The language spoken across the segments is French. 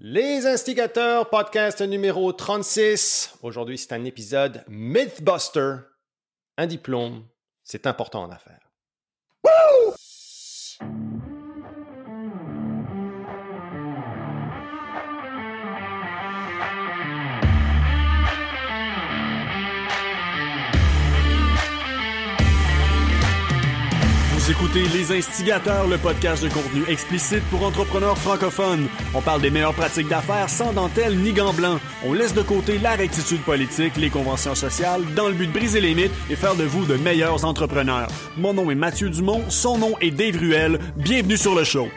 Les Instigateurs, podcast numéro 36. Aujourd'hui, c'est un épisode Mythbuster. Un diplôme, c'est important en affaires. Woo! Vous écoutez Les Instigateurs, le podcast de contenu explicite pour entrepreneurs francophones. On parle des meilleures pratiques d'affaires sans dentelle ni gants blancs. On laisse de côté la rectitude politique, les conventions sociales, dans le but de briser les mythes et faire de vous de meilleurs entrepreneurs. Mon nom est Mathieu Dumont, son nom est Dave Ruel. Bienvenue sur le show.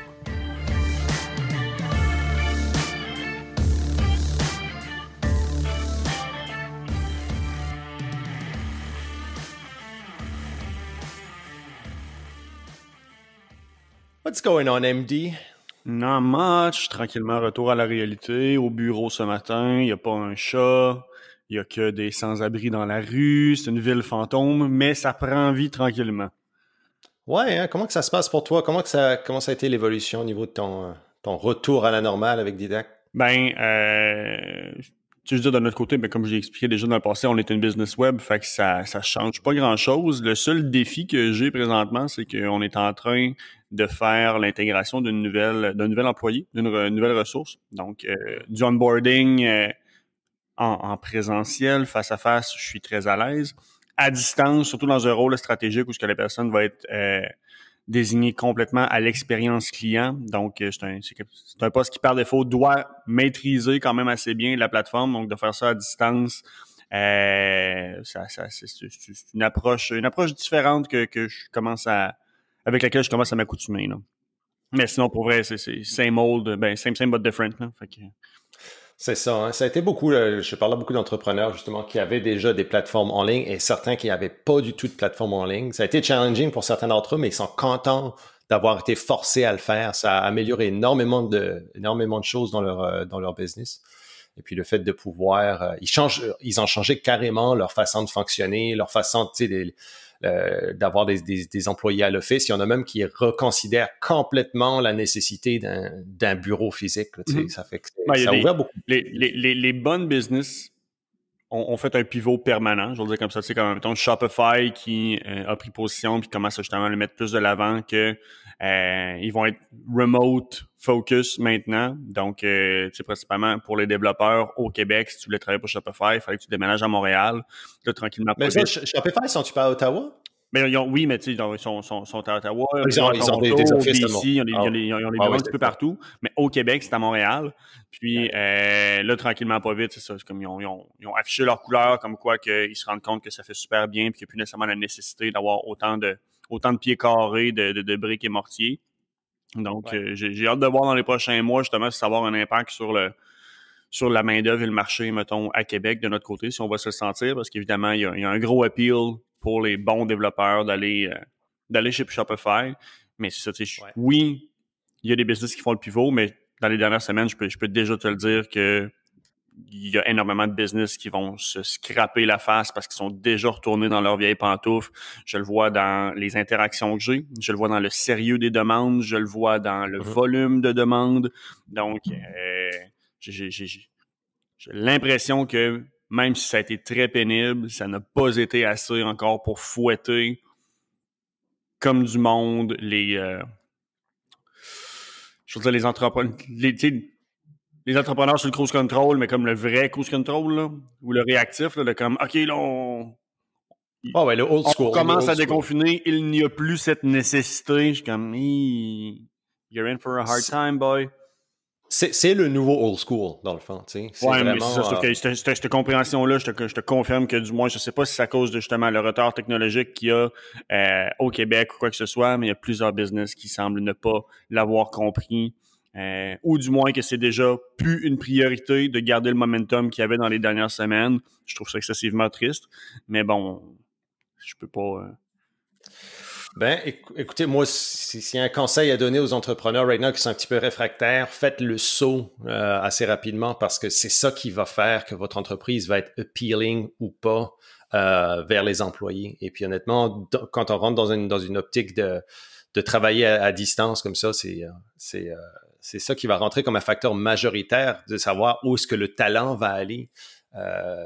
What's going on, MD? Not much. Tranquillement, retour à la réalité. Au bureau ce matin, il n'y a pas un chat. Il n'y a que des sans-abri dans la rue. C'est une ville fantôme, mais ça prend vie tranquillement. Ouais, hein, comment que ça se passe pour toi? Comment ça a été l'évolution au niveau de ton retour à la normale avec Didac? Tu veux dire de notre côté, mais comme je l'ai expliqué déjà dans le passé, on est une business web, fait que ça change pas grand-chose. Le seul défi que j'ai présentement, c'est qu'on est en train de faire l'intégration d'un nouvel employé, d'une nouvelle ressource. Donc, du onboarding en présentiel, face à face, je suis très à l'aise. À distance, surtout dans un rôle stratégique où ce que la personne va être désignée complètement à l'expérience client. Donc, c'est un poste qui, par défaut, doit maîtriser quand même assez bien la plateforme. Donc, de faire ça à distance, c'est une approche différente avec laquelle je commence à m'accoutumer, là. Mais sinon, pour vrai, c'est same old, same but different, là. Fait que... C'est ça, hein. Ça a été beaucoup, je parlais à beaucoup d'entrepreneurs justement qui avaient déjà des plateformes en ligne et certains qui n'avaient pas du tout de plateforme en ligne. Ça a été challenging pour certains d'entre eux, mais ils sont contents d'avoir été forcés à le faire. Ça a amélioré énormément de choses dans leur business. Et puis le fait de pouvoir, ils ont changé carrément leur façon de fonctionner, leur façon, tu sais, d'avoir des employés à l'office. Il y en a même qui reconsidèrent complètement la nécessité d'un bureau physique. Là, tu sais. Ça fait que ça a ouvert beaucoup. Les bonnes business ont fait un pivot permanent, je veux dire comme ça. Tu sais, comme mettons Shopify qui a pris position puis commence justement à le mettre plus de l'avant que ils vont être remote focus maintenant. Donc, tu sais, principalement pour les développeurs au Québec, si tu voulais travailler pour Shopify, il fallait que tu déménages à Montréal. Là, tranquillement. Mais ça, Shopify, sont-tu pas à Ottawa? Oui, mais tu sais, ils sont à Ottawa, ils ont des offices BC, ils ont des bureaux un petit peu partout. Mais au Québec, c'est à Montréal. Puis là, tranquillement, pas vite, c'est ça. C'est comme ils ont affiché leur couleur, comme quoi qu'ils se rendent compte que ça fait super bien, puis qu'il n'y a plus nécessairement la nécessité d'avoir autant de pieds carrés, de briques et mortiers. Donc, j'ai hâte de voir dans les prochains mois, justement, si ça va avoir un impact sur la main-d'œuvre et le marché, mettons, à Québec, de notre côté, si on va se le sentir, parce qu'évidemment, il y a un gros appeal pour les bons développeurs d'aller chez Shopify. Mais c'est ça, tu sais, oui, il y a des business qui font le pivot, mais dans les dernières semaines, je peux déjà te le dire que il y a énormément de business qui vont se scraper la face parce qu'ils sont déjà retournés dans leurs vieilles pantoufles. Je le vois dans les interactions que j'ai, je le vois dans le sérieux des demandes, je le vois dans le volume de demandes. Donc, j'ai l'impression que même si ça a été très pénible, ça n'a pas été assez encore pour fouetter comme du monde les entrepreneurs, les entrepreneurs sur le cruise control, mais comme le vrai cruise control, là, ou le réactif, là, comme, OK, là, on commence à déconfiner, il n'y a plus cette nécessité. Je suis comme, you're in for a hard time, boy. C'est le nouveau old school, dans le fond, tu sais. Ouais, mais c'est ça, sauf que cette compréhension-là, je te confirme que du moins, je sais pas si c'est à cause de justement le retard technologique qu'il y a au Québec ou quoi que ce soit, mais il y a plusieurs business qui semblent ne pas l'avoir compris. Ou du moins que c'est déjà plus une priorité de garder le momentum qu'il y avait dans les dernières semaines. Je trouve ça excessivement triste. Mais bon, je peux pas... Écoutez, moi, s'il y a un conseil à donner aux entrepreneurs right now qui sont un petit peu réfractaires, faites le saut assez rapidement parce que c'est ça qui va faire que votre entreprise va être appealing ou pas vers les employés. Et puis honnêtement, quand on rentre dans une optique de travailler à distance comme ça, c'est ça qui va rentrer comme un facteur majoritaire de savoir où est-ce que le talent va aller.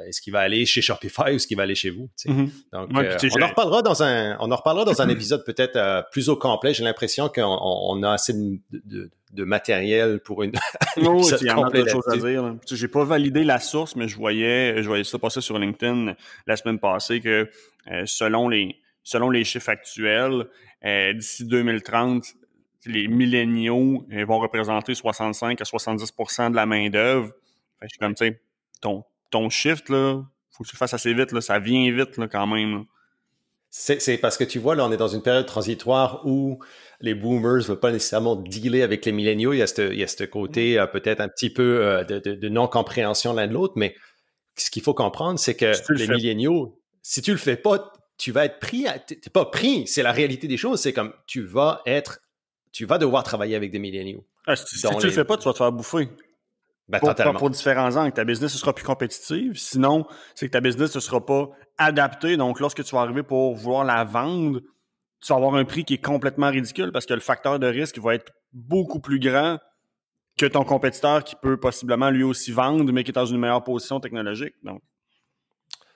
Est-ce qu'il va aller chez Shopify ou est-ce qu'il va aller chez vous? Donc, on en reparlera dans un épisode peut-être plus au complet. J'ai l'impression qu'on a assez de matériel pour une épisode il y en a d'autres choses à dire. J'ai pas validé la source, mais je voyais ça passer sur LinkedIn la semaine passée que selon les chiffres actuels, d'ici 2030, les milléniaux vont représenter 65 à 70% de la main-d'œuvre. Je suis comme, tu sais, ton shift, là, faut que tu le fasses assez vite, là, ça vient vite là, quand même. Là. C'est parce que tu vois, là, on est dans une période transitoire où les boomers ne veulent pas nécessairement dealer avec les milléniaux. Il y a ce côté peut-être un petit peu de non-compréhension l'un de l'autre, mais ce qu'il faut comprendre, c'est que les milléniaux, si tu le fais pas, tu vas être pris. T'es pas pris, c'est la réalité des choses. C'est comme tu vas devoir travailler avec des milléniaux. Si tu le fais pas, tu vas te faire bouffer. Pour différents angles. Ta business ne sera plus compétitive. Sinon, c'est que ta business ne sera pas adaptée. Donc, lorsque tu vas arriver pour vouloir la vendre, tu vas avoir un prix qui est complètement ridicule parce que le facteur de risque va être beaucoup plus grand que ton compétiteur qui peut possiblement lui aussi vendre, mais qui est dans une meilleure position technologique. Donc.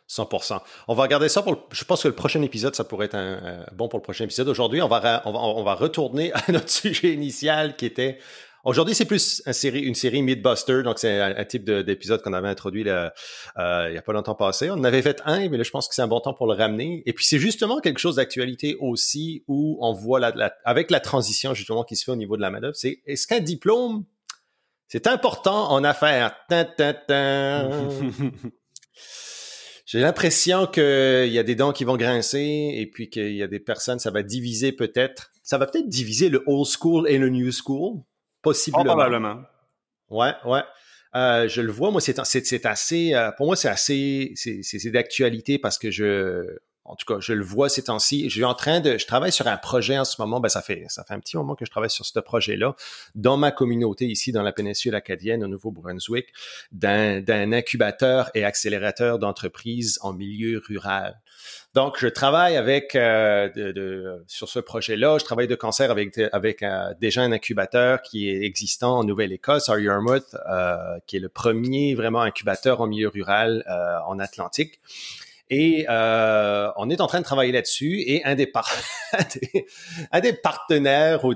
100%. On va regarder ça je pense que le prochain épisode, ça pourrait être bon pour le prochain épisode. Aujourd'hui, on va retourner à notre sujet initial qui était... Aujourd'hui, c'est plus une série Mythbuster, donc c'est un type d'épisode qu'on avait introduit il y a pas longtemps passé. On en avait fait un, mais là, je pense que c'est un bon temps pour le ramener. Et puis, c'est justement quelque chose d'actualité aussi où on voit avec la transition justement qui se fait au niveau de la main-d'œuvre, est-ce qu'un diplôme, c'est important en affaires? J'ai l'impression qu'il y a des dents qui vont grincer et puis qu'il y a des personnes, ça va peut-être diviser le old school et le new school. Possiblement. Probablement. Ouais. Je le vois, moi, c'est assez, pour moi, c'est d'actualité parce que en tout cas, je le vois ces temps-ci. Je travaille sur un projet en ce moment. Ça fait un petit moment que je travaille sur ce projet-là dans ma communauté ici, dans la péninsule acadienne, au Nouveau-Brunswick, d'un incubateur et accélérateur d'entreprises en milieu rural. Donc, je travaille sur ce projet-là. Je travaille de concert avec déjà un incubateur qui est existant en Nouvelle-Écosse, à Yarmouth, qui est le premier vraiment incubateur en milieu rural en Atlantique. Et on est en train de travailler là-dessus. Et un des partenaires ou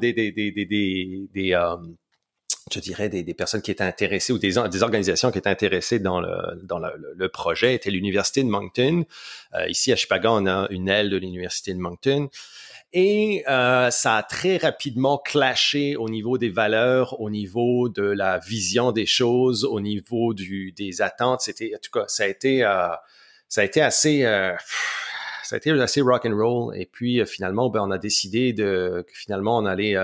je dirais des personnes qui étaient intéressées ou des organisations qui étaient intéressées dans le projet était l'Université de Moncton. Ici à Chupaga, on a une aile de l'Université de Moncton. Et ça a très rapidement clashé au niveau des valeurs, au niveau de la vision des choses, au niveau des attentes. En tout cas, ça a été assez rock and roll. Et puis finalement, on a décidé que finalement on allait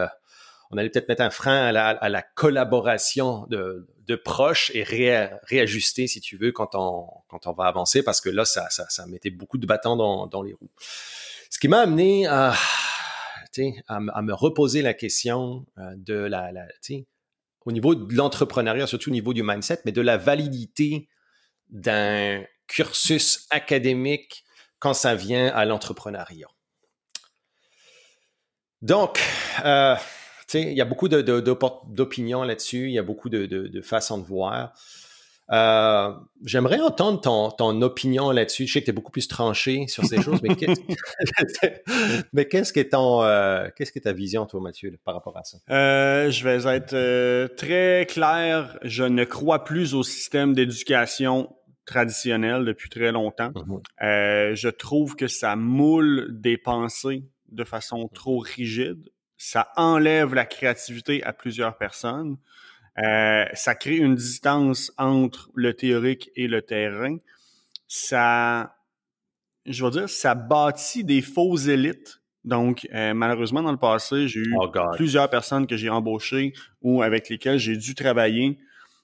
peut-être mettre un frein à la collaboration de proches et réajuster, si tu veux, quand on va avancer, parce que là, ça mettait beaucoup de bâtons dans les roues. Ce qui m'a amené à me reposer la question au niveau de l'entrepreneuriat, surtout au niveau du mindset, mais de la validité d'un cursus académique quand ça vient à l'entrepreneuriat. Donc, il y a beaucoup d'opinions là-dessus, il y a beaucoup de façons de voir. J'aimerais entendre ton opinion là-dessus. Je sais que tu es beaucoup plus tranché sur ces choses, mais qu'est-ce que est ta vision, toi, Mathieu, par rapport à ça? Je vais être très clair. Je ne crois plus au système d'éducation traditionnel depuis très longtemps. Mm-hmm. Je trouve que ça moule des pensées de façon trop rigide. Ça enlève la créativité à plusieurs personnes. Ça crée une distance entre le théorique et le terrain. Ça bâtit des fausses élites. Donc, malheureusement, dans le passé, j'ai eu plusieurs personnes que j'ai embauchées ou avec lesquelles j'ai dû travailler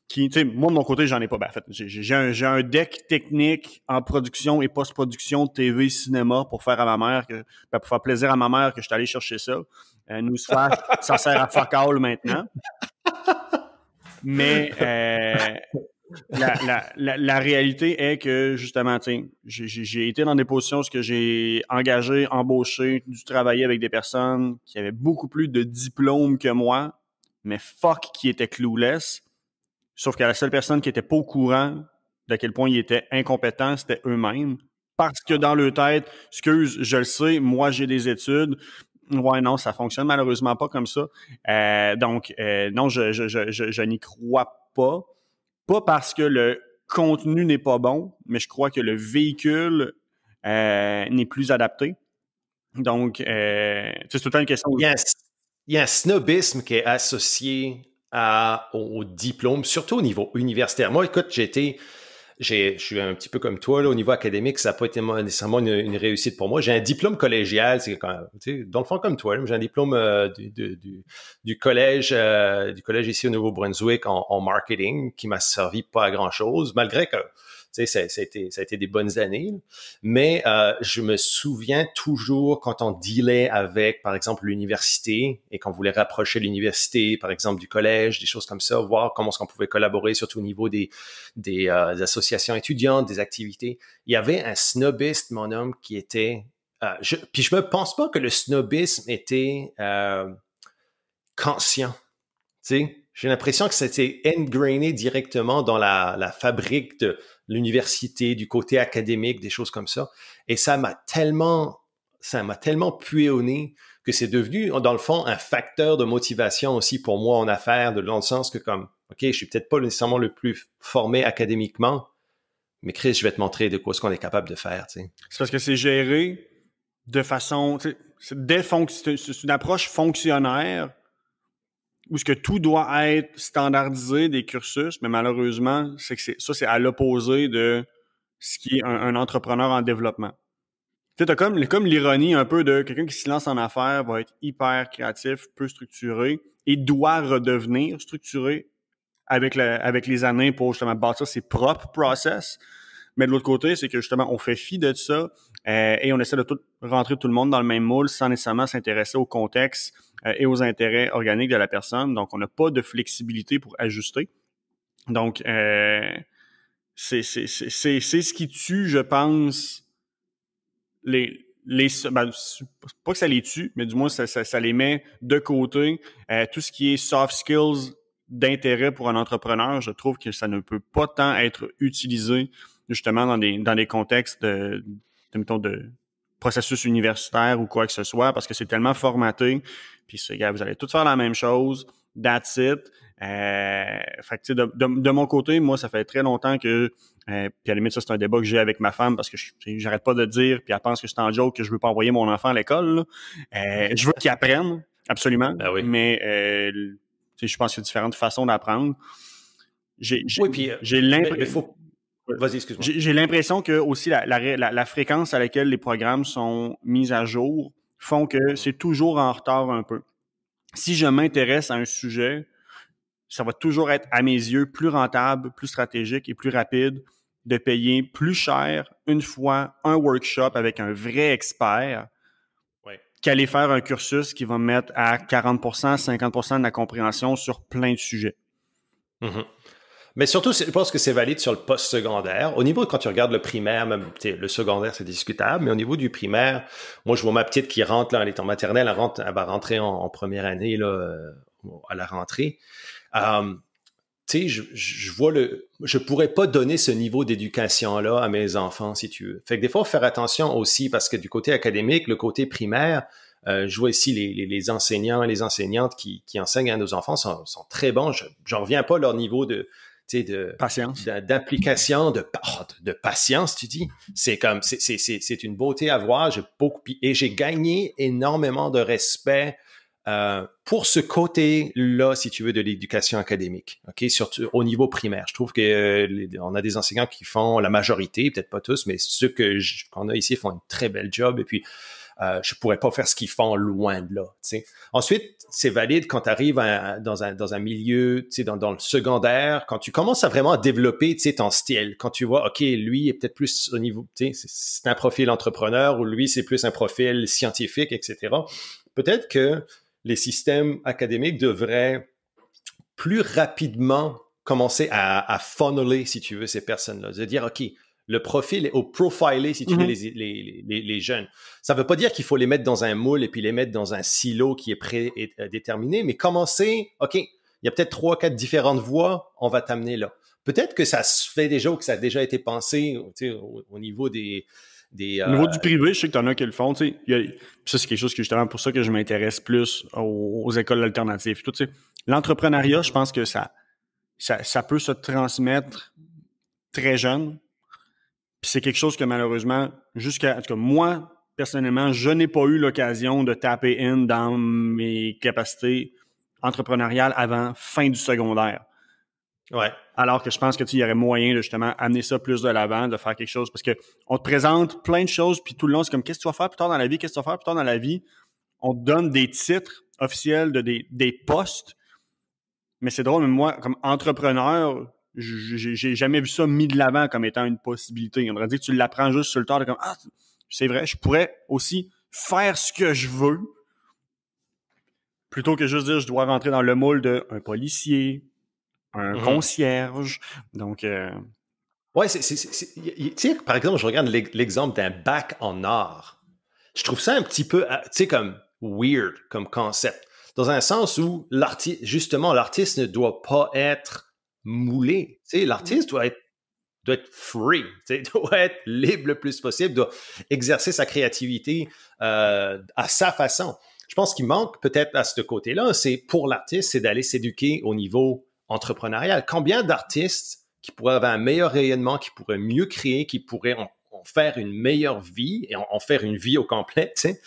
qui, tu sais, moi, de mon côté, j'en ai pas. En fait, j'ai un deck technique en production et post-production de TV, cinéma pour faire à ma mère, pour faire plaisir à ma mère que je suis allé chercher ça. Newsflash, ça sert à fuck all maintenant. Mais la réalité est que, justement, j'ai été dans des positions où j'ai embauché, dû travailler avec des personnes qui avaient beaucoup plus de diplômes que moi, mais fuck qui était clueless. Sauf que la seule personne qui était pas au courant d'à quel point ils étaient incompétents, c'était eux-mêmes. Parce que dans leur tête, excuse, je le sais, moi j'ai des études. Ouais, non, ça fonctionne malheureusement pas comme ça. Donc, non, je n'y crois pas. Pas parce que le contenu n'est pas bon, mais je crois que le véhicule n'est plus adapté. Donc, c'est tout le temps une question. Il y a un snobisme qui est associé au diplôme, surtout au niveau universitaire. Moi, écoute, je suis un petit peu comme toi, là, au niveau académique, ça n'a pas été nécessairement une réussite pour moi. J'ai un diplôme collégial, c'est quand même, tu sais, dans le fond comme toi, là, j'ai un diplôme du collège ici au Nouveau-Brunswick en marketing qui m'a servi pas à grand-chose, malgré que tu sais, ça a été des bonnes années. Mais je me souviens toujours quand on dealait avec, par exemple, l'université et qu'on voulait rapprocher l'université, par exemple, du collège, des choses comme ça, voir comment est-ce qu'on pouvait collaborer, surtout au niveau des associations étudiantes, des activités. Il y avait un snobisme, mon homme, qui était... puis je me pense pas que le snobisme était conscient. Tu sais, j'ai l'impression que c'était ingrainé directement dans la fabrique de l'université, du côté académique, des choses comme ça. Et ça m'a tellement pué au nez que c'est devenu, dans le fond, un facteur de motivation aussi pour moi en affaires, dans le sens que comme, OK, je suis peut-être pas nécessairement le plus formé académiquement, mais Chris, je vais te montrer de quoi ce qu'on est capable de faire, tu sais. C'est parce que c'est géré de façon, c'est une approche fonctionnaire où ce que tout doit être standardisé des cursus, mais malheureusement, c'est à l'opposé de ce qui est un entrepreneur en développement. Tu sais, t'as comme l'ironie un peu de quelqu'un qui se lance en affaires va être hyper créatif, peu structuré et doit redevenir structuré avec les années pour justement bâtir ses propres process. Mais de l'autre côté, c'est que justement, on fait fi de ça et on essaie de rentrer tout le monde dans le même moule sans nécessairement s'intéresser au contexte et aux intérêts organiques de la personne. Donc, on n'a pas de flexibilité pour ajuster. Donc, c'est ce qui tue, je pense, pas que ça les tue, mais du moins, ça les met de côté. Tout ce qui est soft skills d'intérêt pour un entrepreneur, je trouve que ça ne peut pas tant être utilisé justement dans des contextes mettons, de processus universitaire ou quoi que ce soit, parce que c'est tellement formaté. Puis, vous allez tous faire la même chose. That's it. Fait que, de mon côté, moi, ça fait très longtemps que puis à la limite, ça, c'est un débat que j'ai avec ma femme parce que j'arrête pas de dire, puis elle pense que c'est en joke que je veux pas envoyer mon enfant à l'école. Je veux qu'il apprenne, absolument. Ben oui. Mais je pense qu'il y a différentes façons d'apprendre. J'ai l'impression... Vas-y, excuse-moi. J'ai l'impression que aussi la fréquence à laquelle les programmes sont mis à jour font que c'est toujours en retard un peu. Si je m'intéresse à un sujet, ça va toujours être, à mes yeux, plus rentable, plus stratégique et plus rapide de payer plus cher une fois un workshop avec un vrai expert qu'aller faire un cursus qui va me mettre à 40%, 50% de la compréhension sur plein de sujets. Mm-hmm. Mais surtout, je pense que c'est valide sur le post-secondaire. Au niveau, quand tu regardes le primaire, même le secondaire, c'est discutable, mais au niveau du primaire, moi, je vois ma petite qui rentre, là, elle est en maternelle, elle va rentrer en première année là, à la rentrée. Tu sais, je pourrais pas donner ce niveau d'éducation-là à mes enfants, si tu veux. Fait que des fois, il faut faire attention aussi, parce que du côté académique, le côté primaire, je vois ici les enseignants et les enseignantes qui enseignent à nos enfants sont très bons. J'en reviens pas à leur niveau de patience, d'implication, de patience, tu dis. C'est une beauté à voir. J'ai gagné énormément de respect pour ce côté-là, si tu veux, de l'éducation académique, ok, surtout au niveau primaire. Je trouve que on a des enseignants qui font la majorité, peut-être pas tous, mais ceux qu'on a ici font un très bel job. Et puis, je pourrais pas faire ce qu'ils font loin de là. T'sais. Ensuite, c'est valide quand tu arrives dans un milieu, dans le secondaire, quand tu commences à vraiment développer ton style, quand tu vois, OK, lui est peut-être plus au niveau, c'est un profil entrepreneur ou lui, c'est plus un profil scientifique, etc. Peut-être que les systèmes académiques devraient plus rapidement commencer à funneler, si tu veux, ces personnes-là. De dire, OK, le profil, au profiler, si tu veux, les jeunes. Ça ne veut pas dire qu'il faut les mettre dans un moule et puis les mettre dans un silo qui est prédéterminé, mais commencer, OK, il y a peut-être 3, 4 différentes voies, on va t'amener là. Peut-être que ça se fait déjà ou que ça a déjà été pensé au niveau des au niveau du privé, je sais que tu en as qui le font. Ça, c'est quelque chose que justement pour ça que je m'intéresse plus aux écoles alternatives. Tout, l'entrepreneuriat, je pense que ça peut se transmettre très jeune. Puis c'est quelque chose que malheureusement, en tout cas, moi, personnellement, je n'ai pas eu l'occasion de taper in dans mes capacités entrepreneuriales avant fin du secondaire. Ouais. Alors que je pense que il y aurait moyen de justement amener ça plus de l'avant, de faire quelque chose. Parce que on te présente plein de choses, puis tout le long, c'est comme qu'est-ce que tu vas faire plus tard dans la vie, qu'est-ce que tu vas faire plus tard dans la vie. On te donne des titres officiels de des postes. Mais c'est drôle, mais moi, comme entrepreneur, j'ai jamais vu ça mis de l'avant comme étant une possibilité. On aurait dit que tu l'apprends juste sur le tard, comme ah, c'est vrai, je pourrais aussi faire ce que je veux, plutôt que juste dire je dois rentrer dans le moule d'un policier, un concierge. Donc, ouais, tu sais, par exemple, je regarde l'exemple d'un bac en art. Je trouve ça un petit peu, tu sais, comme weird comme concept. Dans un sens où l'artiste ne doit pas être moulé. Tu sais, l'artiste doit être free, tu sais, doit être libre le plus possible, doit exercer sa créativité à sa façon. Je pense qu'il manque peut-être à ce côté-là, c'est pour l'artiste, c'est d'aller s'éduquer au niveau entrepreneurial. Combien d'artistes qui pourraient avoir un meilleur rayonnement, qui pourraient mieux créer, qui pourraient en faire une meilleure vie et en faire une vie au complet, tu sais,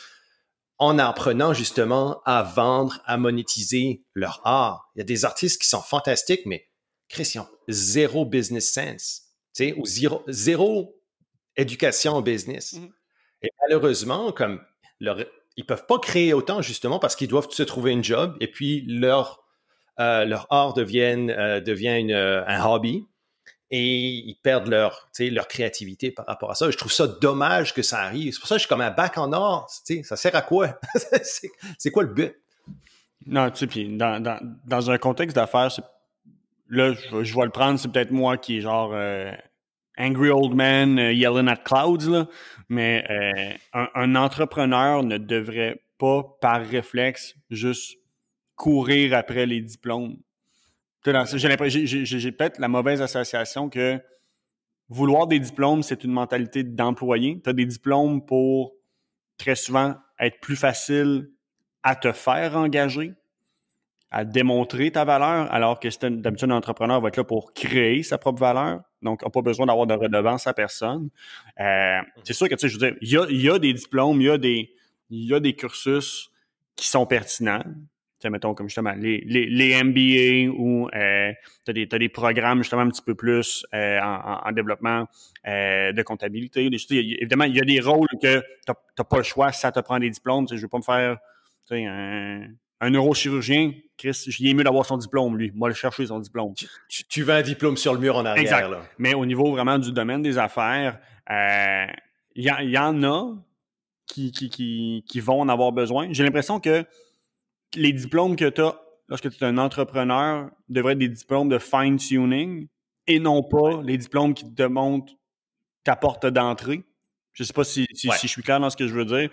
en apprenant justement à vendre, à monétiser leur art. Il y a des artistes qui sont fantastiques, mais Christian, zéro business sense, tu sais, ou zéro éducation au business. Et malheureusement, comme ils peuvent pas créer autant justement parce qu'ils doivent se trouver une job et puis leur art devient un hobby et ils perdent leur créativité par rapport à ça. Je trouve ça dommage que ça arrive. C'est pour ça que je suis comme un bac en art. Ça sert à quoi? C'est quoi le but? Non, tu sais, puis dans un contexte d'affaires, là, je vais le prendre, c'est peut-être moi qui est genre angry old man yelling at clouds, là. Mais un entrepreneur ne devrait pas, par réflexe, juste courir après les diplômes. J'ai peut-être la mauvaise association que vouloir des diplômes, c'est une mentalité d'employé. Tu as des diplômes pour, très souvent, être plus facile à te faire engager, à démontrer ta valeur, alors que d'habitude, un entrepreneur va être là pour créer sa propre valeur. Donc, n'a pas besoin d'avoir de redevance à personne. C'est sûr que, tu sais, je veux dire, il y a des diplômes, il y a des cursus qui sont pertinents. Tu sais, mettons, comme justement, les MBA ou t'as des programmes, justement, un petit peu plus en développement de comptabilité. Évidemment, il y a des rôles que t'as pas le choix, ça te prend des diplômes. Tu sais, je veux pas me faire, tu sais, un neurochirurgien, Chris, il est mieux d'avoir son diplôme, lui. Moi, le chercher, son diplôme. Tu veux un diplôme sur le mur en arrière, exact. Là. Mais au niveau vraiment du domaine des affaires, il y en a qui vont en avoir besoin. J'ai l'impression que les diplômes que tu as lorsque tu es un entrepreneur devraient être des diplômes de fine-tuning et non pas les diplômes qui te montrent ta porte d'entrée. Je sais pas si je suis clair dans ce que je veux dire.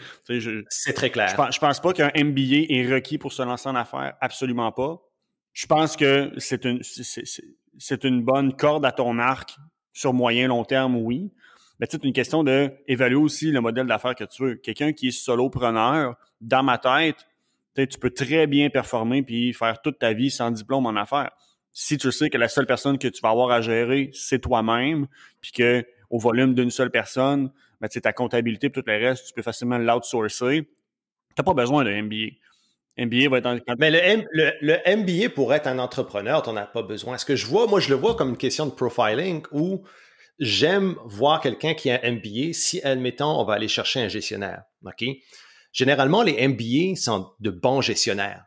C'est très clair. Je pense pas qu'un MBA est requis pour se lancer en affaires. Absolument pas. Je pense que c'est une bonne corde à ton arc sur moyen, long terme, oui. Mais c'est une question d'évaluer aussi le modèle d'affaires que tu veux. Quelqu'un qui est solopreneur, dans ma tête, tu peux très bien performer puis faire toute ta vie sans diplôme en affaires. Si tu sais que la seule personne que tu vas avoir à gérer, c'est toi-même, puis que au volume d'une seule personne, ben, ta comptabilité et tout le reste, tu peux facilement l'outsourcer. Tu n'as pas besoin d'un MBA. MBA va être Mais le MBA pour être un entrepreneur, tu n'en as pas besoin. Ce que je vois, moi, je le vois comme une question de profiling où j'aime voir quelqu'un qui a un MBA si, admettons, on va aller chercher un gestionnaire. OK? Généralement, les MBA sont de bons gestionnaires.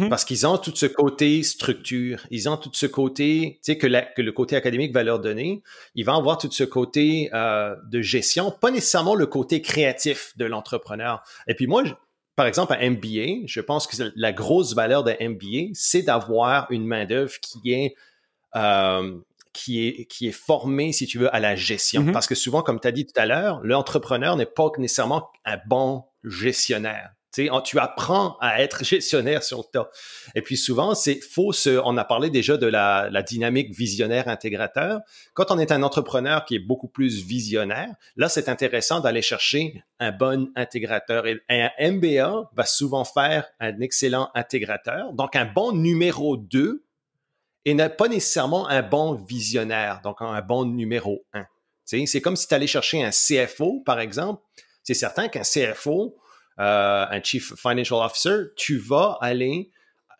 Parce qu'ils ont tout ce côté structure, ils ont tout ce côté que le côté académique va leur donner. Ils vont avoir tout ce côté de gestion, pas nécessairement le côté créatif de l'entrepreneur. Et puis moi, par exemple, un MBA, je pense que la grosse valeur d'un MBA, c'est d'avoir une main-d'œuvre qui qui est formé, si tu veux, à la gestion. Parce que souvent, comme tu as dit tout à l'heure, l'entrepreneur n'est pas nécessairement un bon gestionnaire. Tu apprends à être gestionnaire sur le tas. Et puis souvent, on a parlé déjà de la dynamique visionnaire-intégrateur. Quand on est un entrepreneur qui est beaucoup plus visionnaire, là, c'est intéressant d'aller chercher un bon intégrateur. Et un MBA va souvent faire un excellent intégrateur, donc un bon numéro 2 et n'est pas nécessairement un bon visionnaire, donc un bon numéro 1. C'est comme si tu allais chercher un CFO, par exemple. C'est certain qu'un CFO, un Chief Financial Officer, tu vas aller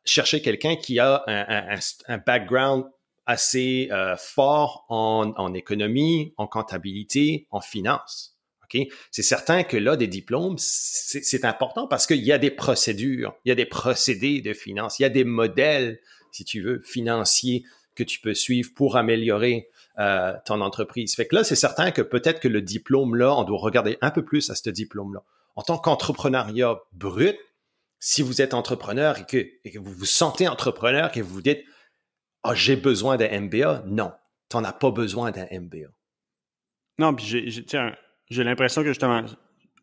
chercher quelqu'un qui a un background assez fort en économie, en comptabilité, en finance. Okay? C'est certain que là, des diplômes, c'est important parce qu'il y a des procédures, il y a des procédés de finance, il y a des modèles, si tu veux, financiers que tu peux suivre pour améliorer ton entreprise. Fait que là, c'est certain que peut-être que le diplôme-là, on doit regarder un peu plus à ce diplôme-là. En tant qu'entrepreneuriat brut, si vous êtes entrepreneur et que vous vous sentez entrepreneur, que vous vous dites « Ah, j'ai besoin d'un MBA », non, tu n'en as pas besoin d'un MBA. Non, puis j'ai l'impression que justement,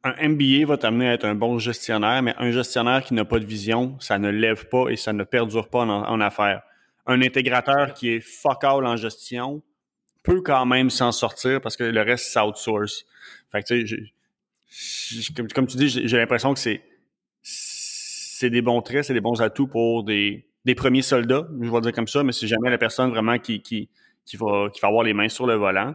un MBA va t'amener à être un bon gestionnaire, mais un gestionnaire qui n'a pas de vision, ça ne lève pas et ça ne perdure pas en affaires. Un intégrateur qui est fuck all en gestion peut quand même s'en sortir parce que le reste, c'est outsource. Fait que tu sais, comme tu dis, j'ai l'impression que c'est des bons traits, c'est des bons atouts pour des premiers soldats, je vais dire comme ça, mais c'est jamais la personne vraiment qui va avoir les mains sur le volant.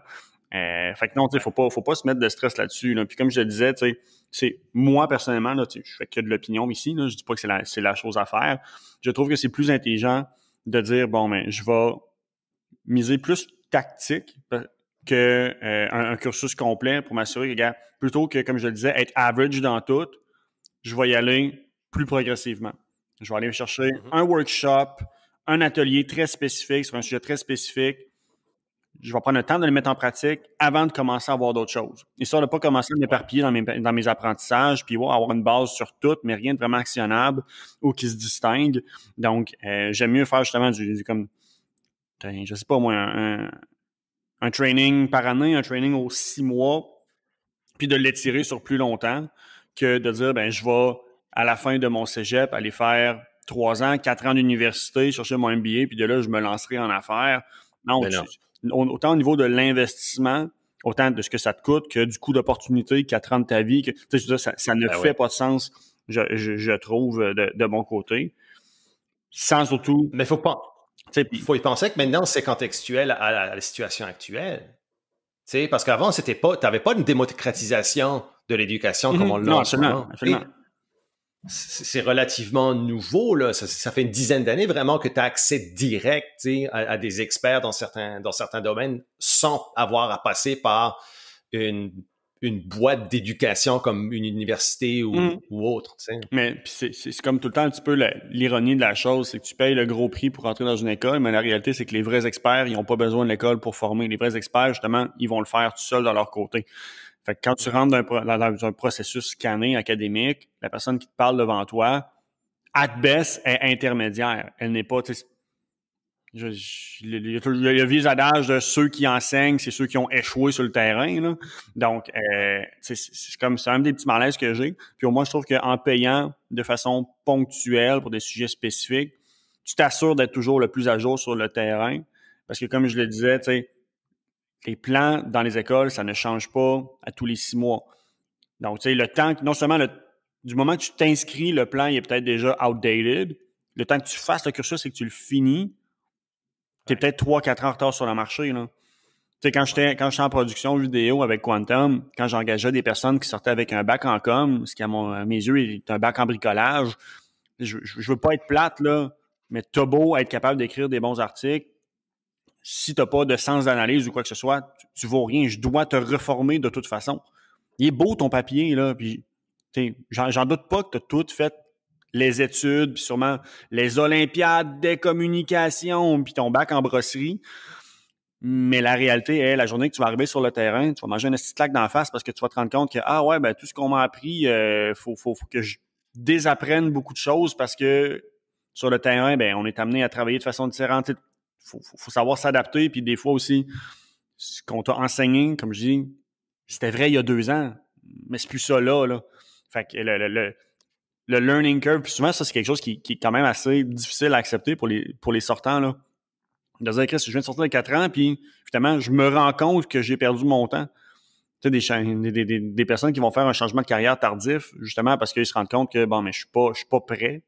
Fait que non, tu sais, faut pas se mettre de stress là-dessus. Là. Puis comme je te disais, tu sais, c'est moi personnellement, là, je fais que de l'opinion ici. Là, je dis pas que c'est la chose à faire. Je trouve que c'est plus intelligent de dire bon, ben, je vais miser plus tactique que un cursus complet pour m'assurer que, regarde, plutôt que, comme je le disais, être average dans tout, je vais y aller plus progressivement. Je vais aller chercher un workshop, un atelier très spécifique sur un sujet très spécifique. Je vais prendre le temps de le mettre en pratique avant de commencer à voir d'autres choses. Histoire de ne pas commencer à m'éparpiller dans mes apprentissages, puis avoir une base sur tout, mais rien de vraiment actionnable ou qui se distingue. Donc, j'aime mieux faire justement comme, je sais pas moi, un training par année, un training aux 6 mois, puis de l'étirer sur plus longtemps que de dire, ben je vais, à la fin de mon cégep, aller faire 3 ans, 4 ans d'université, chercher mon MBA, puis de là, je me lancerai en affaires. Non, autant au niveau de l'investissement, autant de ce que ça te coûte que du coût d'opportunité, 4 ans de ta vie, que ça ne fait pas de sens, je trouve, de mon côté. Sans surtout... Mais il faut y penser que maintenant, c'est contextuel à la situation actuelle. T'sais, parce qu'avant, tu n'avais pas une démocratisation de l'éducation comme on l'a en ce moment. Absolument. C'est relativement nouveau, là. Ça fait une dizaine d'années vraiment que tu as accès direct à des experts dans certains domaines sans avoir à passer par une boîte d'éducation comme une université ou autre. T'sais. Mais c'est comme tout le temps un petit peu l'ironie de la chose, c'est que tu payes le gros prix pour entrer dans une école, mais la réalité, c'est que les vrais experts, ils n'ont pas besoin de l'école pour former. Les vrais experts, justement, ils vont le faire tout seuls de leur côté. Fait que quand tu rentres dans un processus scanné académique, la personne qui te parle devant toi, at best, est intermédiaire. Elle n'est pas... Il y a le vieux adage de ceux qui enseignent, c'est ceux qui ont échoué sur le terrain. Là. Donc, c'est un des petits malaises que j'ai. Puis au moins, je trouve qu'en payant de façon ponctuelle pour des sujets spécifiques, tu t'assures d'être toujours le plus à jour sur le terrain. Parce que comme je le disais, tu sais, les plans dans les écoles, ça ne change pas à tous les 6 mois. Donc, tu sais, le temps, non seulement du moment que tu t'inscris, le plan il est peut-être déjà outdated. Le temps que tu fasses le cursus et que tu le finis, t'es peut-être 3-4 ans en retard sur le marché. Là. Tu sais, quand j'étais en production vidéo avec Quantum, quand j'engageais des personnes qui sortaient avec un bac en com, ce qui à mes yeux est un bac en bricolage, je veux pas être plate, là, mais t'as beau être capable d'écrire des bons articles, si t'as pas de sens d'analyse ou quoi que ce soit, tu vaux rien. Je dois te reformer de toute façon. Il est beau ton papier, là, puis j'en doute pas que t'as tout fait les études, puis sûrement les olympiades des communications, puis ton bac en brosserie. Mais la réalité est, la journée que tu vas arriver sur le terrain, tu vas manger un petit claque d'en face parce que tu vas te rendre compte que, ah ouais, ben tout ce qu'on m'a appris, faut que je désapprenne beaucoup de choses parce que sur le terrain, ben on est amené à travailler de façon différente. faut savoir s'adapter. Puis des fois aussi, ce qu'on t'a enseigné, comme je dis, c'était vrai il y a 2 ans, mais c'est plus ça là. Fait que le learning curve, puis souvent, ça, c'est quelque chose qui est quand même assez difficile à accepter pour les sortants, là. De dire, Chris, je viens de sortir de 4 ans, puis finalement, je me rends compte que j'ai perdu mon temps. Tu sais, des personnes qui vont faire un changement de carrière tardif, justement parce qu'ils se rendent compte que, bon, mais je suis pas prêt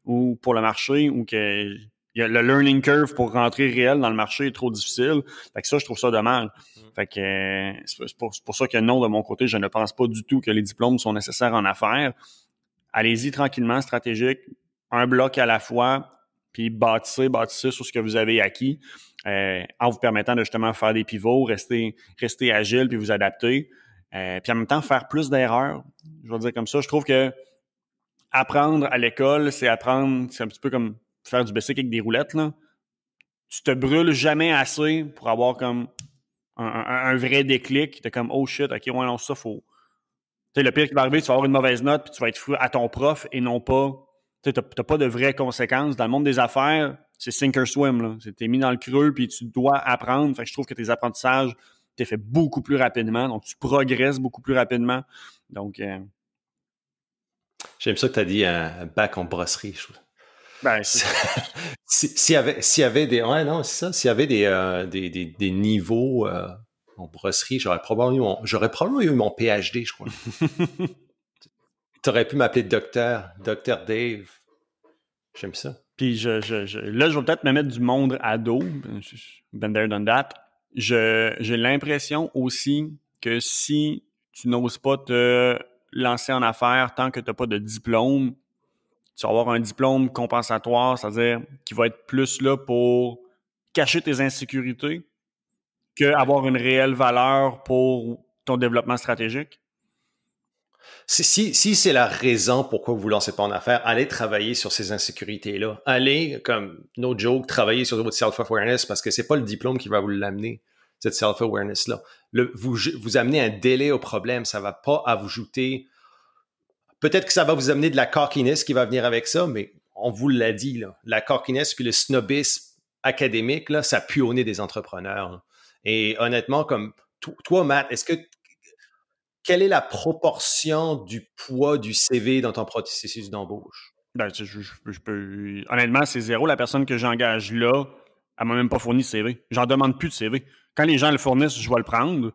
ou pour le marché, ou que le learning curve pour rentrer réel dans le marché est trop difficile. Fait que ça, je trouve ça dommage. Fait que c'est pour ça que non, de mon côté, je ne pense pas du tout que les diplômes sont nécessaires en affaires. Allez-y tranquillement, stratégique, un bloc à la fois, puis bâtissez sur ce que vous avez acquis, en vous permettant de justement faire des pivots, rester agile, puis vous adapter. Puis en même temps, faire plus d'erreurs. Je vais dire comme ça. Je trouve que apprendre à l'école, c'est un petit peu comme faire du bicycle avec des roulettes, là. Tu te brûles jamais assez pour avoir comme un vrai déclic. T'es comme, oh shit, ok, ouais, non, ça, faut... Tu sais, le pire qui va arriver, tu vas avoir une mauvaise note, puis tu vas être fou à ton prof et non pas... Tu sais, t'as pas de vraies conséquences. Dans le monde des affaires, c'est sink or swim, là. T'es mis dans le creux, puis tu dois apprendre. Fait que je trouve que tes apprentissages, t'es fait beaucoup plus rapidement. Donc, tu progresses beaucoup plus rapidement. Donc... J'aime ça que tu as dit un bac en brasserie, je trouve. Ben, s'il y avait des... Ouais, non, c'est ça. S'il y avait des niveaux en brasserie, j'aurais probablement eu mon PhD, je crois. Tu aurais pu m'appeler Docteur Dave. J'aime ça. Puis là, je vais peut-être me mettre du monde à dos. Been there, done that. J'ai l'impression aussi que si tu n'oses pas te lancer en affaires tant que tu n'as pas de diplôme, tu vas avoir un diplôme compensatoire, c'est-à-dire qui va être plus là pour cacher tes insécurités qu'avoir une réelle valeur pour ton développement stratégique. Si c'est la raison pourquoi vous ne vous lancez pas en affaires, allez travailler sur ces insécurités-là. Allez, comme no joke, travailler sur votre self-awareness parce que c'est pas le diplôme qui va vous l'amener, cette self-awareness-là. Vous amenez un délai au problème, ça va pas ajouter... Peut-être que ça va vous amener de la cockiness qui va venir avec ça, mais on vous l'a dit, là, la cockiness puis le snobisme académique, là, ça pue au nez des entrepreneurs. Là. Et honnêtement, comme toi, Matt, quelle est la proportion du poids du CV dans ton processus d'embauche? Ben, honnêtement, c'est 0. La personne que j'engage là, elle m'a même pas fourni de CV. J'en demande plus de CV. Quand les gens le fournissent, je vais le prendre.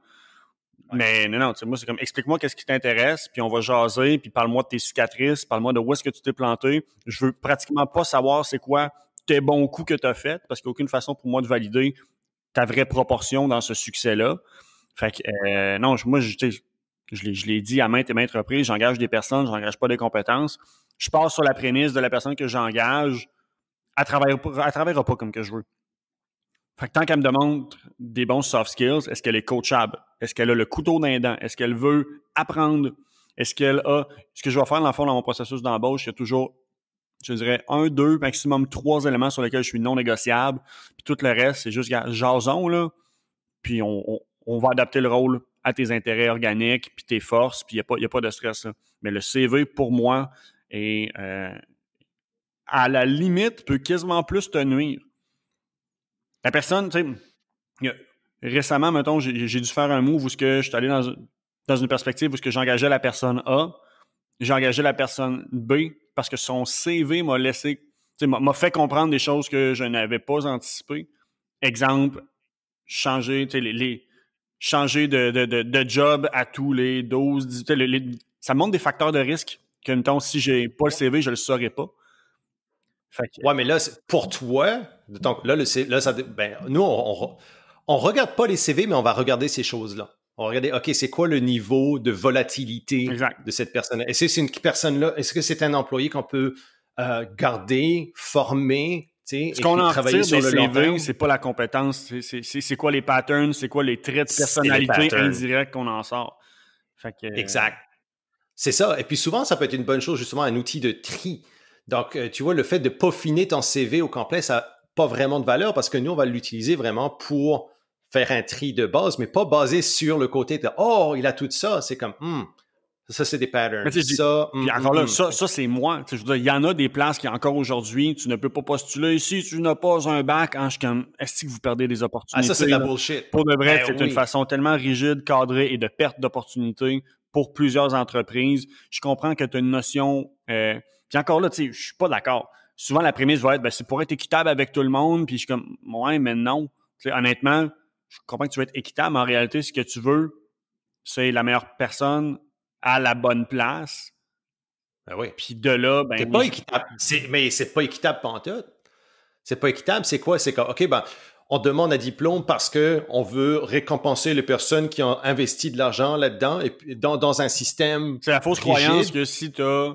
Mais non, moi, c'est comme, explique-moi qu'est-ce qui t'intéresse, puis on va jaser, puis parle-moi de tes cicatrices, parle-moi de où est-ce que tu t'es planté. Je veux pratiquement pas savoir c'est quoi tes bons coups que tu as faits, parce qu'il n'y a aucune façon pour moi de valider ta vraie proportion dans ce succès-là. Fait que, non, moi, je l'ai dit à maintes et maintes reprises, j'engage des personnes, j'engage pas des compétences. Je pars sur la prémisse de la personne que j'engage, elle travaillera pas comme que je veux. Fait que tant qu'elle me demande des bons soft skills, est-ce qu'elle est coachable? Est-ce qu'elle a le couteau dans les dents? Est-ce qu'elle veut apprendre? Est-ce qu'elle a... Ce que je vais faire, dans le fond, dans mon processus d'embauche, il y a toujours, je dirais, 1, 2, maximum 3 éléments sur lesquels je suis non négociable. Puis tout le reste, c'est juste jason, là. Puis on va adapter le rôle à tes intérêts organiques, puis tes forces, puis il n'y a pas de stress, là. Mais le CV, pour moi, est... à la limite, peut quasiment plus te nuire. La personne, tu sais, récemment, mettons, j'ai dû faire un move où je suis allé dans une perspective où j'engageais la personne A, j'ai engagé la personne B parce que son CV m'a laissé, tu sais, m'a fait comprendre des choses que je n'avais pas anticipées. Exemple, changer, tu sais, changer de job à tous les 12, 18, ça montre des facteurs de risque que, mettons, si j'ai pas le CV, je le saurais pas. Ouais, mais là, pour toi, donc là, nous, on regarde pas les CV, mais on va regarder ces choses-là. On va regarder, OK, c'est quoi le niveau de volatilité de cette personne-là? Est-ce que c'est une personne-là, est-ce que c'est un employé qu'on peut garder, former, ce qu'on en retire des CV, c'est pas la compétence, c'est quoi les patterns, c'est quoi les traits de personnalité indirects qu'on en sort. Fait que, exact. C'est ça. Et puis souvent, ça peut être une bonne chose, justement, un outil de tri. Donc, tu vois, le fait de peaufiner ton CV au complet, ça n'a pas vraiment de valeur parce que nous, on va l'utiliser vraiment pour faire un tri de base, mais pas basé sur le côté de « Oh, il a tout ça ». C'est comme Ça, c'est des patterns. Puis encore là, ça c'est moi. Je veux dire, il y en a des places qui, encore aujourd'hui, tu ne peux pas postuler si tu n'as pas un bac. Je suis comme, est-ce que vous perdez des opportunités? Ça, c'est de la bullshit. Pour de vrai, c'est une façon tellement rigide, cadrée et de perte d'opportunités pour plusieurs entreprises. Je comprends que tu as une notion... puis encore là, je suis pas d'accord. Souvent, la prémisse va être, c'est pour être équitable avec tout le monde. Puis je suis comme, ouais, mais non. Honnêtement, je comprends que tu veux être équitable, mais en réalité, ce que tu veux, c'est la meilleure personne à la bonne place. Ben oui. Puis de là, c'est pas équitable. Mais c'est pas équitable pantoute. C'est pas équitable. C'est quoi? C'est que, OK, on demande un diplôme parce qu'on veut récompenser les personnes qui ont investi de l'argent là-dedans et dans un système. C'est la fausse croyance que si que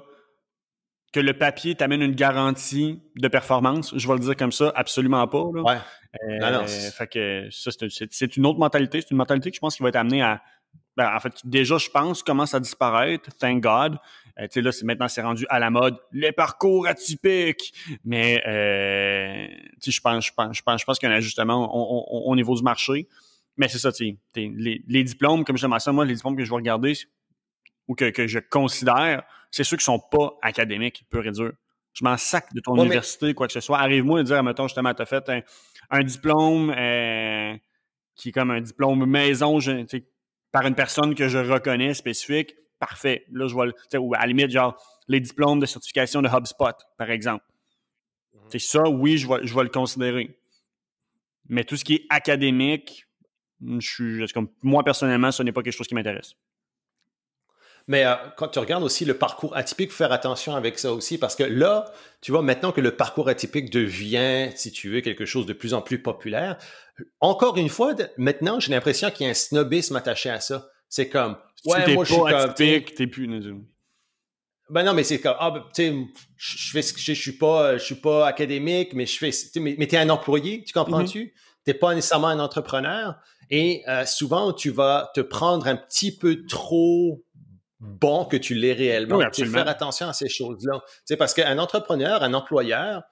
le papier t'amène une garantie de performance, je vais le dire comme ça, absolument pas. Là. Ouais. Non. Fait que ça, c'est une autre mentalité. C'est une mentalité que je pense qui va être amenée à... en fait, déjà, je pense, commence à disparaître. Thank God. Là, maintenant, c'est rendu à la mode. Les parcours atypiques. Mais, je pense qu'il y a un ajustement au niveau du marché. Mais c'est ça, les diplômes, comme je te mentionne, moi, les diplômes que je vais regarder ou que je considère, c'est ceux qui sont pas académiques, pur et dur. Je m'en sac de ton université, quoi que ce soit. Arrive-moi à dire, mettons, justement, tu as fait un diplôme qui est comme un diplôme maison, par une personne que je reconnais spécifique, parfait. Là, je vois, ou à la limite, genre, les diplômes de certification de HubSpot, par exemple. C'est ça, oui, je vais le considérer. Mais tout ce qui est académique, moi, personnellement, ce n'est pas quelque chose qui m'intéresse. Mais quand tu regardes aussi le parcours atypique, faut faire attention avec ça aussi, parce que là, tu vois, maintenant que le parcours atypique devient, si tu veux, quelque chose de plus en plus populaire, encore une fois, maintenant, j'ai l'impression qu'il y a un snobisme attaché à ça. C'est comme, ouais, moi, je suis atypique, t'es plus... Ben non, mais c'est comme, tu sais, je suis pas académique, mais je fais, mais t'es un employé, tu comprends-tu? T'es pas nécessairement un entrepreneur, et souvent, tu vas te prendre un petit peu trop bon que tu l'es réellement. Oui, faire attention à ces choses-là. Parce qu'un entrepreneur, un employeur,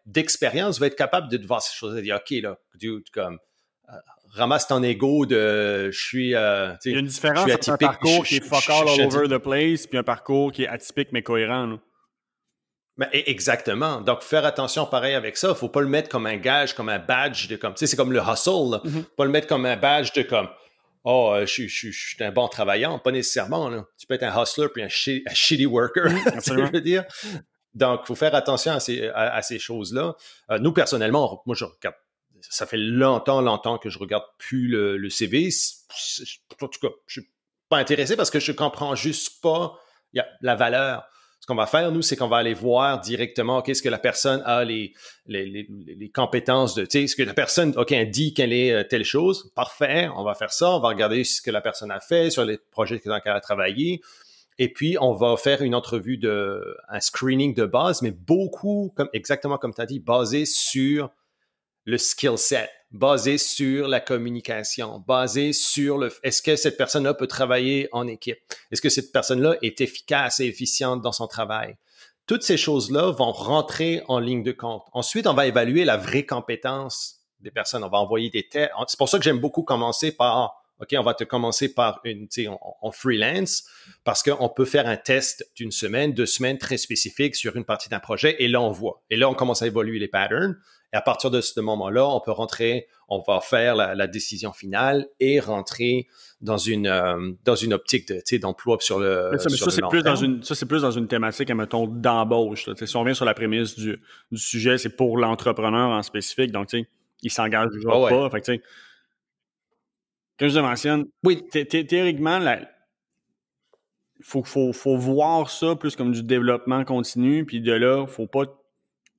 d'expérience, va être capable de voir ces choses et dire, OK, là, dude, comme, ramasse ton ego de je suis. Il y a une différence entre un parcours qui est fuck all over the place puis un parcours qui est atypique mais cohérent. Là. Ben, exactement. Donc, faire attention pareil avec ça. Faut pas le mettre comme un gage, comme un badge de comme. Tu sais, c'est comme le hustle. Là. Pas le mettre comme un badge de comme. Oh, je suis un bon travailleur. Pas nécessairement. Là. Tu peux être un hustler puis un shitty worker. Absolument. Je veux dire. Donc, faut faire attention à ces choses-là. Nous, personnellement, moi, je regarde. Ça fait longtemps que je regarde plus le CV. En tout cas, je suis pas intéressé parce que je comprends juste pas la valeur. Ce qu'on va faire, nous, c'est qu'on va aller voir directement, OK, est-ce que la personne a les compétences de, tu sais, est-ce que la personne, OK, elle dit qu'elle est telle chose? Parfait, on va faire ça. On va regarder ce que la personne a fait sur les projets dans lesquels elle a travaillé. Et puis, on va faire une entrevue un screening de base, mais beaucoup, exactement comme tu as dit, basé sur le skill set, basé sur la communication, basé sur est-ce que cette personne-là peut travailler en équipe? Est-ce que cette personne-là est efficace et efficiente dans son travail? Toutes ces choses-là vont rentrer en ligne de compte. Ensuite, on va évaluer la vraie compétence des personnes. On va envoyer des tests. C'est pour ça que j'aime beaucoup commencer par, OK, on va te commencer par en freelance parce qu'on peut faire un test d'une semaine, 2 semaines très spécifique sur une partie d'un projet et là, on voit. Et là, on commence à évoluer les patterns. Et à partir de ce moment-là, on va faire la décision finale et rentrer dans une optique d'emploi sur le long terme. Ça, c'est plus dans une thématique, mettons, d'embauche. Si on revient sur la prémisse du sujet, c'est pour l'entrepreneur en spécifique. Donc, il ne s'engage pas. Fait que, comme je le mentionne, oui, théoriquement, il faut voir ça plus comme du développement continu. Puis de là, faut pas...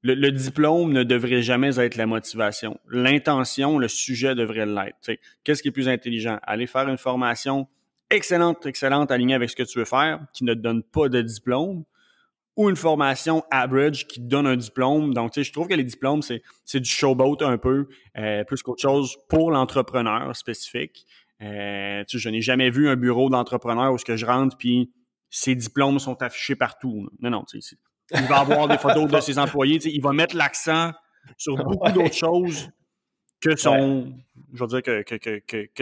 Le diplôme ne devrait jamais être la motivation. L'intention, le sujet devrait l'être. T'sais, qu'est-ce qui est plus intelligent? Aller faire une formation excellente, alignée avec ce que tu veux faire, qui ne te donne pas de diplôme, ou une formation average qui te donne un diplôme. Donc, je trouve que les diplômes, c'est du showboat un peu, plus qu'autre chose pour l'entrepreneur spécifique. Je n'ai jamais vu un bureau d'entrepreneur où je rentre puis ces diplômes sont affichés partout. Non, il va avoir des photos de ses employés. Il va mettre l'accent sur beaucoup d'autres choses que je veux dire que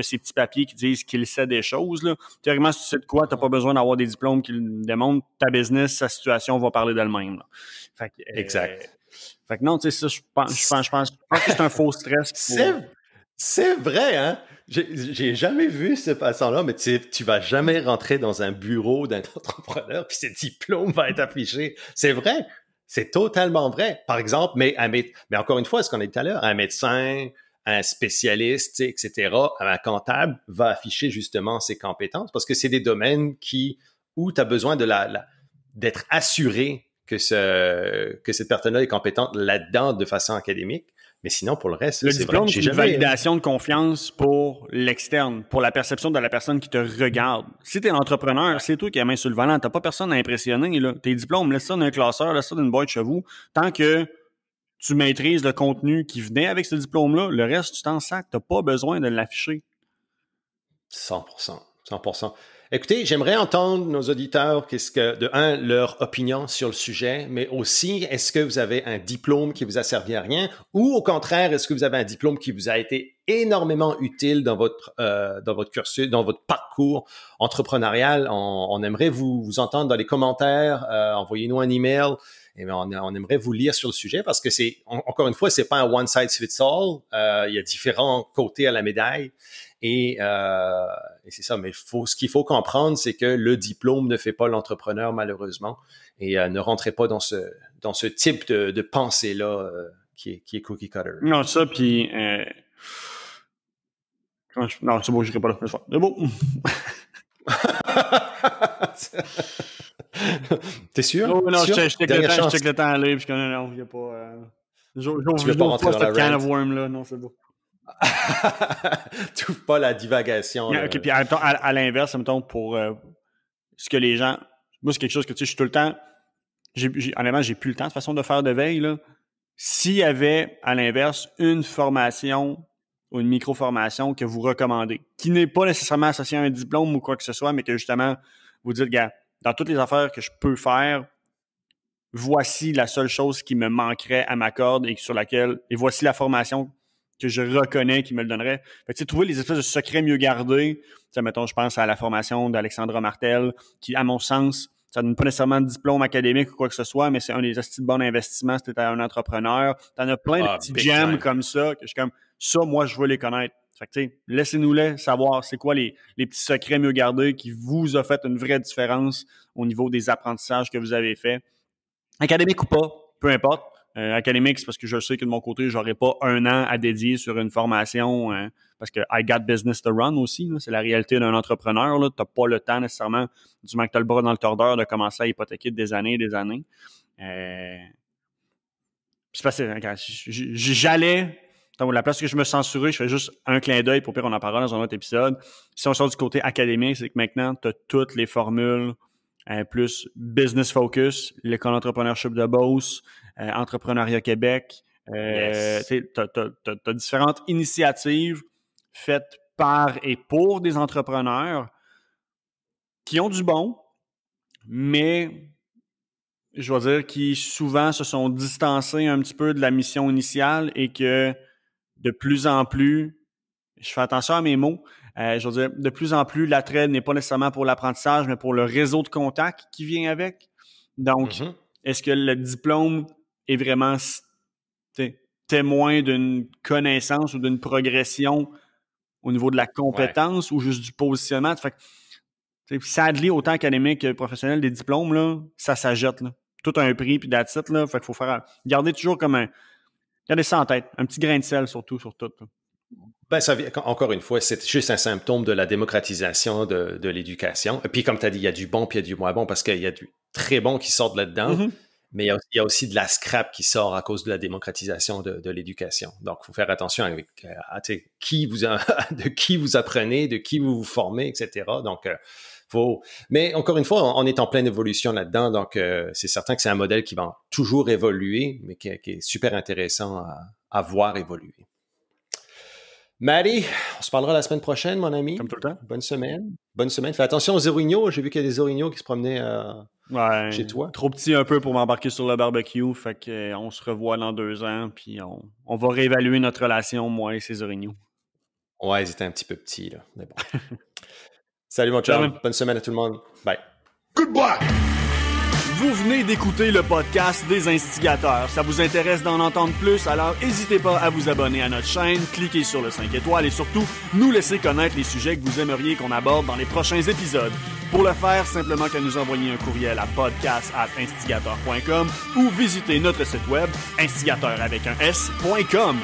ces petits papiers qui disent qu'il sait des choses, là. Théoriquement, si tu sais de quoi, t'as pas besoin d'avoir des diplômes qui le démontrent. Ta business, sa situation va parler d'elle-même, là. Fait que, Exact. Fait que non, tu sais, ça, je pense que c'est un faux stress. C'est vrai, hein? J'ai jamais vu ce façon-là, mais tu vas jamais rentrer dans un bureau d'un entrepreneur puis ses diplômes vont être affichés. C'est vrai. C'est totalement vrai. Par exemple, mais encore une fois, ce qu'on a dit tout à l'heure, un médecin, un spécialiste, etc., un comptable va afficher justement ses compétences parce que c'est des domaines où tu as besoin d'être assuré que cette personne-là est compétente là-dedans de façon académique. Mais sinon, pour le reste, le diplôme, c'est une validation de confiance pour l'externe, pour la perception de la personne qui te regarde. Si tu es un entrepreneur, c'est toi qui as la main sur le volant. Tu n'as pas personne à impressionner. Là. Tes diplômes, laisse ça dans un classeur, laisse ça dans une boîte chez vous. Tant que tu maîtrises le contenu qui venait avec ce diplôme-là, le reste, tu t'en sacs. Tu n'as pas besoin de l'afficher. 100%. 100%. Écoutez, j'aimerais entendre nos auditeurs, leur opinion sur le sujet, mais aussi, est-ce que vous avez un diplôme qui vous a servi à rien ou au contraire, est-ce que vous avez un diplôme qui vous a été énormément utile dans votre cursus, dans votre parcours entrepreneurial? On aimerait vous entendre dans les commentaires, envoyez-nous un email. Et on aimerait vous lire sur le sujet parce que encore une fois, c'est pas un one size fits all. Il y a différents côtés à la médaille. Et c'est ça, mais ce qu'il faut comprendre, c'est que le diplôme ne fait pas l'entrepreneur, malheureusement. Et ne rentrez pas dans ce type de pensée-là qui est cookie cutter. Non, ça, puis... Non, c'est beau, je n'irai pas là. C'est beau. T'es sûr? Non, je check le temps à lire, puis non, il n'y a pas... Tu veux pas rentrer dans la can of worm, là. Non, c'est beau. Tu ouvres pas la divagation. OK, puis à l'inverse, mettons, pour ce que les gens... Moi, c'est quelque chose que, tu sais, je suis tout le temps... Honnêtement, j'ai plus le temps, de toute façon, de faire de veille, là. S'il y avait, à l'inverse, une formation ou une micro-formation que vous recommandez, qui n'est pas nécessairement associée à un diplôme ou quoi que ce soit, mais que, justement, vous dites, gars, dans toutes les affaires que je peux faire, voici la seule chose qui me manquerait à ma corde et voici la formation que je reconnais qui me le donnerait. Fait que, trouver les espèces de secrets mieux gardés. Mettons, je pense à la formation d'Alexandra Martel, qui, à mon sens, ça ne donne pas nécessairement de diplôme académique ou quoi que ce soit, mais c'est un des astuces de bon investissement si tu es un entrepreneur. Tu en as plein de petits gems comme ça, que je suis comme, ça, moi, je veux les connaître. Fait que, laissez-nous-les savoir c'est quoi les petits secrets mieux gardés qui vous ont fait une vraie différence au niveau des apprentissages que vous avez faits. Académique ou pas, peu importe. Académique, c'est parce que je sais que de mon côté, j'aurais pas un an à dédier sur une formation parce que I got business to run aussi. Là, c'est la réalité d'un entrepreneur. Tu n'as pas le temps nécessairement, du moment que tu as le bras dans le tordeur, de commencer à hypothéquer des années et des années. C'est facile. J'allais... Donc, la place que je me censurais, je fais juste un clin d'œil pour pire on en parlera dans un autre épisode. Si on sort du côté académique, c'est que maintenant, tu as toutes les formules plus business focus, l'école entrepreneurship de Beauce, Entrepreneuriat Québec. Yes. Tu as différentes initiatives faites par et pour des entrepreneurs qui ont du bon, mais je dois dire qui souvent se sont distancés un petit peu de la mission initiale et que de plus en plus, je fais attention à mes mots, je veux dire, de plus en plus, l'attrait n'est pas nécessairement pour l'apprentissage, mais pour le réseau de contacts qui vient avec. Donc, est-ce que le diplôme est vraiment témoin d'une connaissance ou d'une progression au niveau de la compétence ou juste du positionnement? Fait que, sadly, autant académique que professionnel, des diplômes, là, ça s'ajoute, là. Tout a un prix, puis that's it, là. Fait qu'il faut garder toujours comme gardez ça en tête. Un petit grain de sel, surtout, sur tout, là. Ben, encore une fois, c'est juste un symptôme de la démocratisation de l'éducation. Et puis, comme tu as dit, il y a du bon puis il y a du moins bon parce qu'il y a du très bon qui sort là-dedans, mais il y a aussi de la scrap qui sort à cause de la démocratisation de l'éducation. Donc, il faut faire attention avec de qui vous apprenez, de qui vous vous formez, etc. Donc, mais encore une fois, on est en pleine évolution là-dedans, donc c'est certain que c'est un modèle qui va toujours évoluer, mais qui est super intéressant à voir évoluer. Maddie, on se parlera la semaine prochaine, mon ami. Comme tout le temps. Bonne semaine. Bonne semaine. Fais attention aux orignaux. J'ai vu qu'il y a des orignaux qui se promenaient chez toi. Trop petit un peu pour m'embarquer sur le barbecue. Fait qu'on se revoit dans 2 ans. Puis on va réévaluer notre relation, moi et ces orignaux. Ouais, ils étaient un petit peu petits, là. Mais bon. Salut, mon chum. Bonne semaine à tout le monde. Bye. Goodbye! Vous venez d'écouter le podcast des Instigateurs. Ça vous intéresse d'en entendre plus? Alors n'hésitez pas à vous abonner à notre chaîne, cliquez sur le 5 étoiles et surtout, nous laisser connaître les sujets que vous aimeriez qu'on aborde dans les prochains épisodes. Pour le faire, simplement qu'à nous envoyer un courriel à podcast@instigateur.com ou visiter notre site web instigateur avec un s.com.